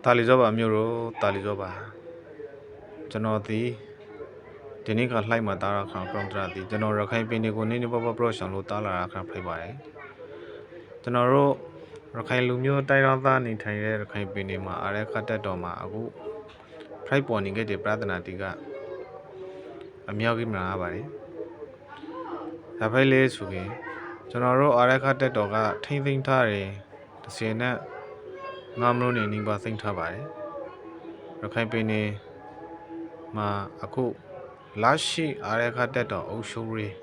တာလီဇောပါမြို့တော်တာလီဇောပါကျွန်တော်ဒီနေ့ကလှိုက်မှာတားရခံကောင်တရာဒီကျွန်တော်ရခိုင်ပြည်နယ်ကိုနေနေပပပရော့ရှောင်းလို့တားလာတာခံဖိတ်ပါတယ်ကျွန်တော်တို့ရခိုင်လူမျိုးတိုင်းတော်သားနေထိုင်တဲ့ရခိုင်ပြည်နယ်မှာအားရခတ်တက်တော်မှာအခုဖိုက်ပေါ်နေခဲ့တဲ့ပြဿနာတီကအမြောက်ကြီးမှာပါတယ်ဒါဖိုက်လေးဆိုရင်ကျွန်တော်တို့အားရခတ်တက်တော်ကထိမ့်သိမ်းထားတယ်တစ်စင်နဲ့ငါမလို့နေနေပါသိမ်းထားပါတယ်ရခိုင်ပြည်နယ်မှာအခုလာရှိအားရခတ်တက်တော်အုပ်ချုပ်ရေး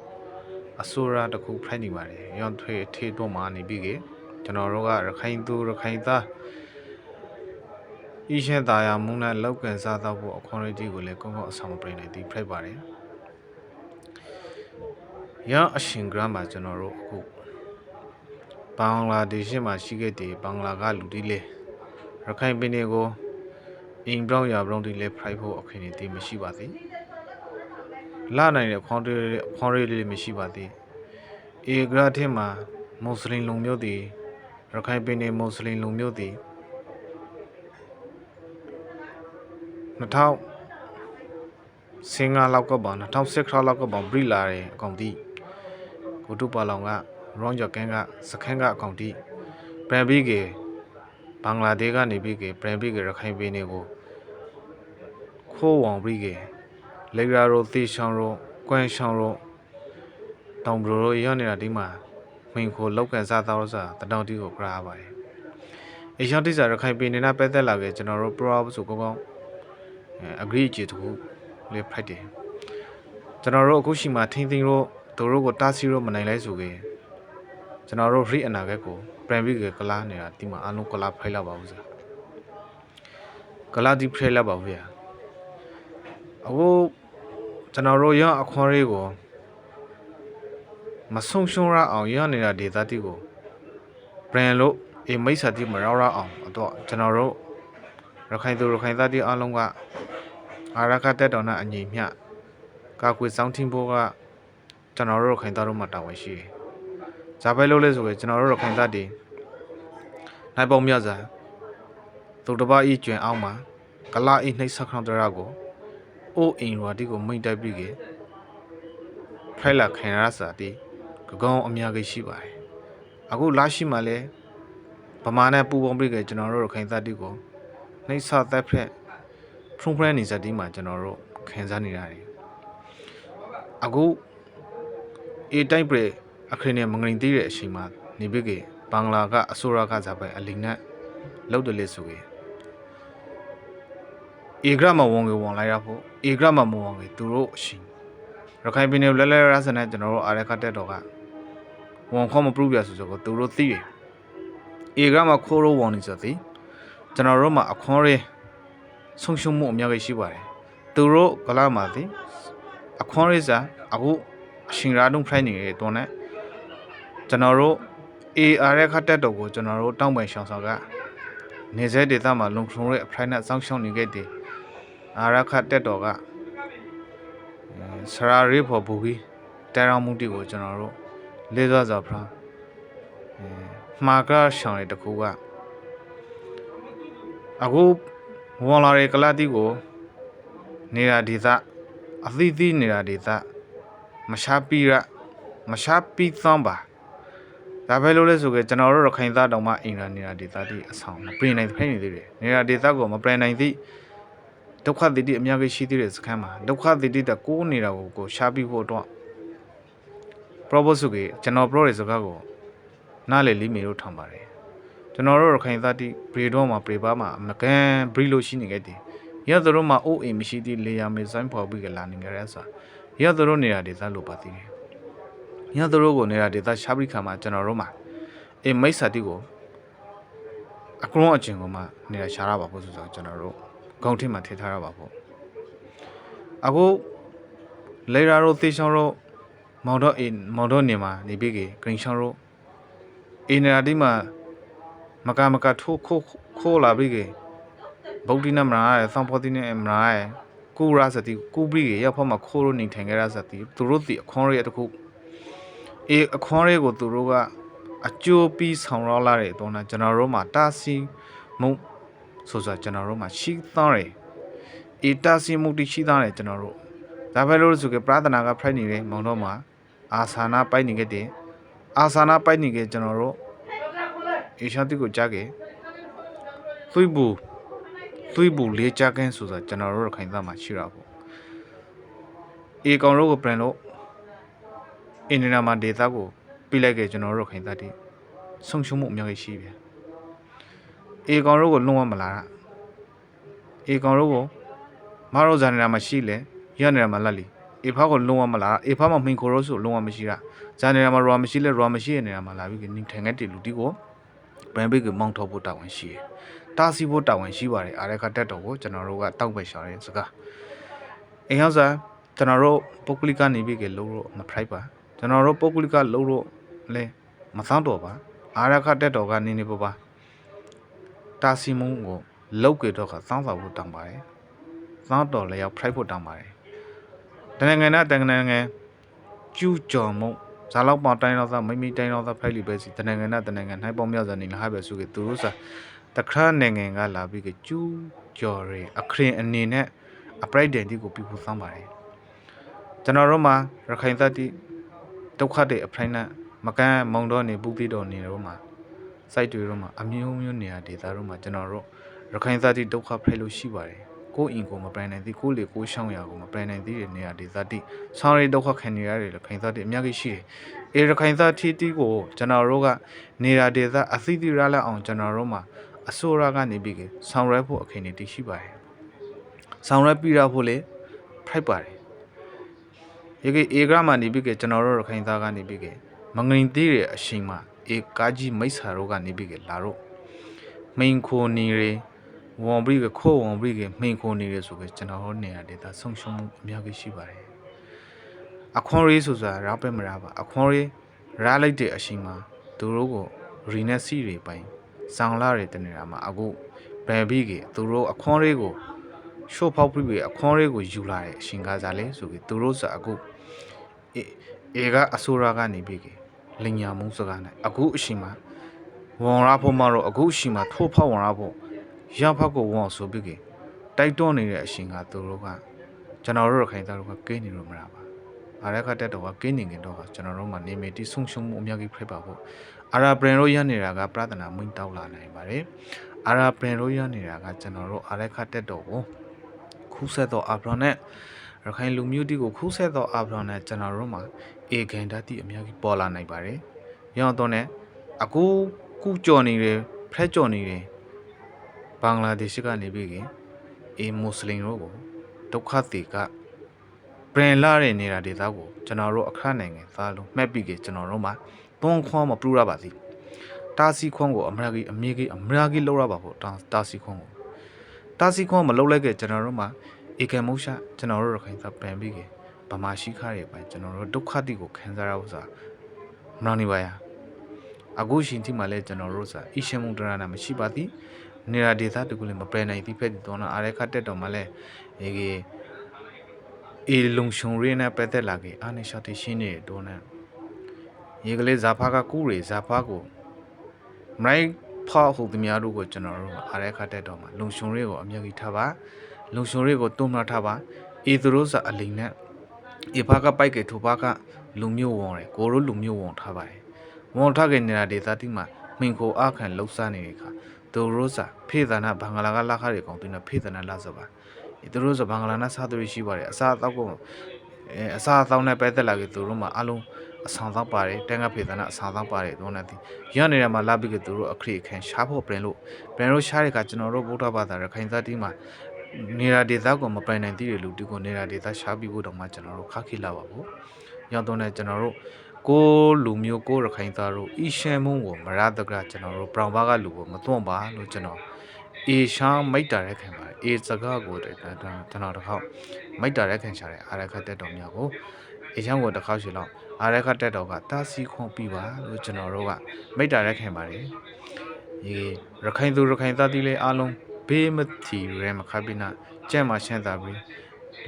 အစိုးရတခုဖိုက်နေပါတယ်ရောင်းထွေထေတော့မှနေပြီးကျွန်တော်တို့ကရခိုင်သူရခိုင်သားဤရှင်းသားရမှုနဲ့လောက်ကန်စားတော့ဖို့အခွင့်အရေးကိုလည်းကောင်းကောင်းအဆောင်ပြနေသည်ဖိုက်ပါတယ်ရအရှင်ဂရမ်းမှာကျွန်တော်တို့အခုဘင်္ဂလားဒေ့ရှ်မှာရှိခဲ့တဲ့ဘင်္ဂလားကလူတွေလေရခိုင်ပြည်နယ်ကိုအင်ဘရောင်းရဘရောင်းတွေလည်းဖိုက်ဖို့အခင်းနေသည်မရှိပါသေးလာနိုင်တဲ့ခွန်ရေးလေးမရှိပါသေးအေဂရာထဲမှာမွတ်စလင်လူမျိုးတွေရခိုင်ပြည်နယ်မွတ်စလင်လူမျိုးတွေ2015လောက်ကပါ2016လောက်ကပါဘရီလာတယ်အကောင်တီကိုတုပါလောင်ကရောင်းကြကန်ကစခန်းကအကောင်တီပြန်ပြီးကဘင်္ဂလားဒေ့ရှ်ကနေပြီးကပြန်ပြီးကရခိုင်ပြည်နယ်ကိုခိုးဝေါပြီးကလေဂရာရိုသီရှောင်းရိုကွမ်ရှောင်းရိုတောင်ဘရိုရောက်နေတာဒီမှာမင်းကိုလောက်ကန်စားတော့စားတတောင်တီကိုကြရပါတယ်အရှောင်းတိစာရခိုင်ပြည်နယ်နဲ့ပတ်သက်လာခဲ့ကျွန်တော်တို့ pro ဆိုကောင်းagree ကြည့်တူလေးဖိုက်တယ်ကျွန်တော်တို့အခုရှိမှထင်းထင်းတို့တို့ကိုတားဆီးလို့မနိုင်လဲဆိုခဲ့ကျွန်တော်တို့ free အနာဂတ်ကို private ကကလာနေတာဒီမှာအလုံးကလာဖိုက်လာပါဦးစားကလာဒီဖိုက်လာပါဦးဗျာအခုကျွန်တော်တို့ရအခွန်လေးကိုမဆုံရှုံးရအောင်ရနေတာဒေသတိကို brand လို့မိတ်ဆက်တိမရောက်ရအောင်တော့ကျွန်တော်တို့ရခိုင်သူရခိုင်သားတိအလုံးကအာရခတက်တော်နဲ့အညီမျှကာကွယ်စောင့်ထင်းဖို့ကကျွန်တော်တို့ရခိုင်သားတို့မှာတာဝန်ရှိတယ်။ဇာပဲလို့လဲဆိုရင်ကျွန်တော်တို့ရခိုင်သားတွေနိုင်ပုံမြတ်စွာသူတစ်ပါးဤကျွင်အောင်မှာကလာဤနှိပ်စက်ခေါင်းတရကိုအိုးအင်ရွာတိကိုမိတ်တိုက်ပြီးခဲ့ဖိုက်လာခင်ရစာတိကောင်းအများကြီးရှိပါတယ်။အခုလာရှိမှလဲဗမာနဲ့ပူပေါင်းပြီးခဲ့ကျွန်တော်တို့ရခိုင်သားတိကိုနှိပ်စက်သက်ဖက်ဖုံဖရန်နေစတိမှာကျွန်တော်တို့ခံစားနေရတယ်အခုအေတိုက်ပြအခရင်နဲ့မငရင်သေးတဲ့အချိန်မှာနေပြီးကဘင်္ဂလားကအစိုးရကစားပဲအလီနဲ့လောက်တယ်လေဆိုရင်အေဂရမဝန်ကိုဝန်လိုက်ရဖို့အေဂရမမဝန်ကိုသူတို့အရှင်ရခိုင်ပြည်နယ်လဲလဲရစနဲ့ကျွန်တော်တို့အားရခတက်တော့ကဝန်ခေါမပရူပြဆိုတော့သူတို့သိတယ်အေဂရမခိုးရောဝန်နေစသည်ကျွန်တော်တို့မှာအခွန်ရဲဆုံးရှုံးမှုအများကြီးရှိပါတယ်သူတို့ကလာမှာသည်အခွန်ရဲစာအခုအရှင်ရာတုံးဖိုင်နေတယ်တော့ ਨੇ ကျွန်တော်တို့ AR ခတ်တက်တော့ကိုကျွန်တော်တို့တောင်းပန်ရှောင်းဆောင်ကနေစဲဒေသမှာလုံထုံရဲ့အဖိုင်နဲ့စောင့်ရှောက်နေခဲ့တဲ့အာရခတ်တက်တော့ကစရာရေးဖို့ဘူပြီးတဲရောင်မှုတီကိုကျွန်တော်တို့လေးစားစွာဖရာမှာကရှောင်းရတဲ့ခုကအခုဝန်လာရဲ့ကလာတီကိုနေတာဒေသအသီးသီးနေတာဒေသမရှားပြီးသမ်းပါဒါပဲလို့လဲဆိုကြကျွန်တော်တို့ရခိုင်သားတောင်မှအင်တာနေတာဒေသတိအဆောင်မပြင်နိုင်ဖိနေသေးတယ်နေတာဒေသကိုမပြင်နိုင်သည့်ဒုက္ခတိတိအများကြီးရှိသေးတဲ့စခန်းမှာဒုက္ခတိတိတကိုးနေတာကိုရှားပြီးဖို့တော့ propose ဆိုကြကျွန်တော် pro ရဲ့စကားကိုနားလေလိမီလို့ထံပါတယ်ကျွန်တော်တို့ရခိုင်သားတိဘရီတော့မှာပရိပါမှာမကန်ဘရီလို့ရှိနေခဲ့တယ်ရသတို့မှာအိုးအိမ်မရှိသည့်လေယာမေဆိုင်ဖော်ပြီးကလာနေကြရဲဆိုရသတို့နေတာဒေသလို့ပါသေးတယ်ရသတို့ကိုနေတာဒေသရှားပြီးခါမှာကျွန်တော်တို့မှာမိတ်ဆက်တိကိုအကရုံးအကျင်ကမှနေတာရှားရပါဖို့ဆိုတော့ကျွန်တော်တို့ဂုံထင်းမှာထည့်ထားရပါဖို့အခုလေရာရိုသေရှောင်းတို့မောင်တော့နေမှာနေပြီးကဂရင်းရှောင်းတို့အင်နေတာဒီမှာမကထိုးခိုးလာပြီးကဗုဒ္ဓနာမရာဆောင်းဖော်တိနေမရာကူရာစတိကူပြီးကရောက်ဖို့မှာခိုးလို့နေထိုင်ကြရစတိသူတို့ဒီအခွန်ရဲတခုအခွန်ရဲကိုသူတို့ကအကျိုးပြီးဆောင်ရောက်လာတဲ့တော့ကျွန်တော်တို့မှာတာစီမုံ ဆိုဆိုကျွန်တော်တို့မှာရှိသားတယ်အေတာစီမှုတိရှိသားတယ်ကျွန်တော်တို့ဒါပဲလို့ဆိုကြပရဒနာကဖိုက်နေတယ်မောင်တော့မှာအာသာနာပိုက်နေခဲ့တယ်အာသာနာပိုက်နေခဲ့ကျွန်တော်တို့အေရှာတိကိုကြားခဲ့သွေးဘူးလေးကြားကန်းဆိုဆိုကျွန်တော်တို့ခိုင်သားမှာရှိတာပေါ့အေကောင်တို့ကိုပြန်လို့အင်ဒီနာမှာဒေတာကိုပြလိုက်ခဲ့ကျွန်တော်တို့ခိုင်သားတိဆုံရှုံမှုအများကြီးရှိပြန်အေကောင်တို့ကိုလုံးဝမလာတာအေကောင်တို့ကိုမရောဇာနေတာမှာရှိလေရနေတာမှာလက်လီအေဖာကိုလုံးဝမလာအေဖာမှာမင်ခိုရောဆိုလုံးဝမရှိတာဇာနေတာမှာရောမရှိလေရောမရှိနေတာမှာလာပြီးနေထိုင်ခဲ့တဲ့လူတီကိုဘန်ဘိတ်ကမောင်းထုတ်ဖို့တာဝန်ရှိတယ်တာစီဖို့တာဝန်ရှိပါတယ်အားရခတက်တော်ကိုကျွန်တော်တို့ကတောက်ပဲရှာတဲ့စကားအိမ်ရောက်စားကျွန်တော်တို့ပုဂ္ဂလိကနေပြီးကလို့မဖရိုက်ပါကျွန်တော်တို့ပုဂ္ဂလိကလို့လဲမသောတော့ပါအားရခတက်တော်ကနေနေပါတာစီမုံကိုလောက်ကြတော့ကစောင်းစာဖို့တောင်းပါတယ်စောင်းတော်လည်းရောက်ဖရိုက်ဖို့တောင်းပါတယ်တနင်္ဂနွေနဲ့တနင်္ဂနွေကျူးကျော်မှုဇာလောက်ပေါတိုင်းတော့သာမိတိုင်းတော့သာဖိုက်လီပဲစီတနင်္ဂနွေနဲ့တနင်္ဂနွေနိုင်ပေါမြောက်စနေလာပဲဆိုကြသူတို့စာတခါနိုင်ငံကလာပြီးကျူးကျော်ရအခရင်အနေနဲ့အပရိုက်ဒန်တီကိုပြဖို့စောင်းပါတယ်ကျွန်တော်တို့မှာရခိုင်သတိဒုက္ခတွေအဖရိုင်းနဲ့မကန်းမုံတော့နေပူတိတော်နေတော့မှာစိုက်တွေတော့မှာအမျိုးမျိုးနေရာဒေသတော့မှာကျွန်တော်တို့ရခိုင်သတိဒုက္ခဖရိုက်လို့ရှိပါတယ်ကိုအင်ကိုမပရိုင်နိုင်သည်ကိုလေကိုရှောင်းရကိုမပရိုင်နိုင်သည်တဲ့နေရာဒေသတိဆောင်းရီဒုက္ခခံနေရတယ်လေခိုင်သတိအများကြီးရှိတယ်အေရခိုင်သတိတီကိုကျွန်တော်တို့ကနေရာဒေသအသီးသီးရလာအောင်ကျွန်တော်တို့မှာအစိုးရကနေပြီးဆောင်းရဲဖို့အခင်းနေတရှိပါတယ်ဆောင်းရဲပြီးရဖို့လေဖိုက်ပါတယ်ရေကအေဂရမှာနေပြီးကျွန်တော်တို့ရခိုင်သားကနေပြီးမငင်သေးတဲ့အချိန်မှာအေကားကြီးမိတ်ဆာတို့ကနေပြီးလာတော့မိန်ခိုနေရဝန်ပြီးခိုးဝန်ပြီးမိန်ခိုနေရဆိုကျွန်တော်တို့နေရာဒေသဆုံရှုံမှုအများကြီးရှိပါတယ်အခွန်ရေးဆိုဆိုတာရောက်ပဲမရပါအခွန်ရေးရလိုက်တဲ့အချိန်မှာသူတို့ကိုရီနက်စီတွေပိုင်ဆောင်းလာတွေတနေတာမှာအခုဘယ်ပြီးသူတို့အခွန်ရေးကိုရှို့ဖောက်ပြီးအခွန်ရေးကိုယူလာတဲ့အချိန်ကစားလေဆိုပြီးသူတို့စအခုအေကအဆိုရာကနေပြီးလင်ညာမုံစကားနဲ့အခုအချိန်မှာဝန်ရဖို့မတော့အခုအချိန်မှာထိုးဖောက်ဝန်ရဖို့ရဖောက်ကိုဝန်ဆိုပြီးတိုက်တွန်းနေတဲ့အချိန်ကသူတို့ကကျွန်တော်တို့ရခိုင်သားတို့ကကင်းနေလို့မရပါအားရခတက်တော့ကကင်းနေကြတော့ကျွန်တော်တို့မှနေမတီဆုံရှုံမှုအများကြီးဖိပါဖို့အာရာဘရန်တို့ရနေတာကပရဒနာမင်းတောက်လာနိုင်ပါတယ်အာရာဘရန်တို့ရနေတာကကျွန်တော်တို့အားရခတက်တော့ကိုခူးဆက်တော့အာဘရန်နဲ့ရခိုင်လူမျိုးတီကိုခူးဆက်တော့အာဘရန်နဲ့ကျွန်တော်တို့မှအေဂန်ဓာတိအများကြီးပေါ်လာနိုင်ပါတယ်ရောင်းတော့နဲ့အခုကူကြော်နေတယ်ဖက်ကြော်နေတယ်ဘင်္ဂလားဒေ့ရှ်ကနေပြီးအေမွတ်စလင်တို့ကိုဒုက္ခတွေကပြင်လာတဲ့နေတာဒေသကိုကျွန်တော်တို့အခါနိုင်ငံသားလုံးမှတ်ပြီးကျွန်တော်တို့မှာတွန်းခွန်းမပလူရပါစီတာစီခွန်းကိုအမရာကြီးလောက်ရပါဖို့တာစီခွန်းကိုတာစီခွန်းမလောက်လိုက်ခဲ့ကျွန်တော်တို့မှာအေကံမုတ်ရှာကျွန်တော်တို့ရခိုင်သားပန်ပြီးဗမာရှိခါတွေပိုင်းကျွန်တော်တို့ဒုက္ခတိကိုခံစားရဖို့ဆိုတာမနာနေပါရအခုရှင်တိမှာလဲကျွန်တော်တို့စာအရှင်မုံတရနာမရှိပါသည်နေရာဒေသတကူလည်းမပယ်နိုင်သည်ဖက်တော့အားရခတက်တော်မှာလဲအေလုံရှုံရင်းနဲ့ပတ်သက်လာခဲ့အာနေရှာတိရှင်းနေတော့နဲ့ရေကလေးဇာဖာကကူရီဇာဖာကိုမိုင်းဖောက်ဟုတ်သမျှတို့ကိုကျွန်တော်တို့အားရခတက်တော်မှာလုံရှုံရေးကိုအမြဲကြီးထားပါလုံရှုံရေးကိုတွန်းမထားပါအေသူတို့စာအလိန်နဲ့အေဖာကပိုက်ကထူပါကလူမျိုးဝုံတယ်ကိုတို့လူမျိုးဝုံထားပါတယ်ဝုံထားခဲ့နေတာဒေသတိမှာမင်ကိုအခန့်လှုပ်ရှားနေတဲ့ခါသူတို့စာဖေးသနာဘင်္ဂလာကလာခရီကောင်သူနဲ့ဖေးသနာလာစပါသူတို့စဘင်္ဂလာနဲ့စားသူရှိပါတယ်အစားအသောက်ကိုအစားအသောက်နဲ့ပဲတက်လာကြသူတို့မှာအလုံးအဆောင်သောက်ပါတယ်တန်ခါဖေသနာအဆောင်သောက်ပါတယ်တော့နဲ့ဒီရနေရမှာလာပြီးကသူတို့အခရီအခန့်ရှားဖို့ပြင်လို့ရှားတဲ့ခါကျွန်တော်တို့ဗုဒ္ဓဘာသာရခိုင်သတိမှာနေရာဒေသကိုမပိုင်နိုင်သေးတဲ့လူတူကိုနေရာဒေသရှားပြီးဖို့တော့မှကျွန်တော်တို့ခက်ခိလာပါဘူးရောက်တော့နဲ့ကျွန်တော်တို့ကိုလူမျိုးကိုရခိုင်သားတို့အီရှန်မုံကိုမရတကကျွန်တော်တို့ပရောင်ဘာကလူကိုမသွန့်ပါလို့ကျွန်တော်အေရှမ်းမိတ်တာရက်ခံပါတယ်အေစကားကိုကျွန်တော်တစ်ခေါက်မိတ်တာရက်ခံချတယ်အားရခတ်တက်တော်များကိုအေရှမ်းကိုတစ်ခေါက်ရှိလောက်အားရခတ်တက်တော်ကတာစီခွန်ပြပါလို့ကျွန်တော်တို့ကမိတ်တာရက်ခံပါတယ်ဒီရခိုင်သူရခိုင်သားတီးလေးအားလုံးဘေးမတီရဲမခပိနာကြက်မှရှမ်းသာပြီး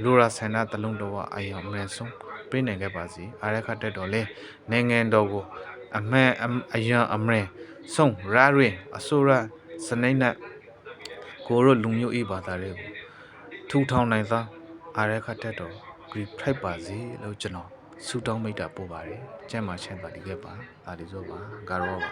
လိုရာဆန္ဒတလုံးတော်အယံအမဲဆုံးပေးနိုင်ခဲ့ပါစီအားရခတ်တက်တော်လဲနိုင်ငံတော်ကိုအမှန်အယံအမဲဆုံးရာရင်အစိုးရစနေနဲ့ ကိုတို့လူမျိုးအေးဘာသာတွေကိုထူထောင်နိုင်သောအားရခတ်တဲ့တော်ဂရီဖိုက်ပါစေလို့ကျွန်တော်ဆုတောင်းမိတ်တာပို့ပါတယ်ကျမ်းမာချမ်းသာဒီခဲ့ပါဒါဒီဆိုပါဂါရောပါ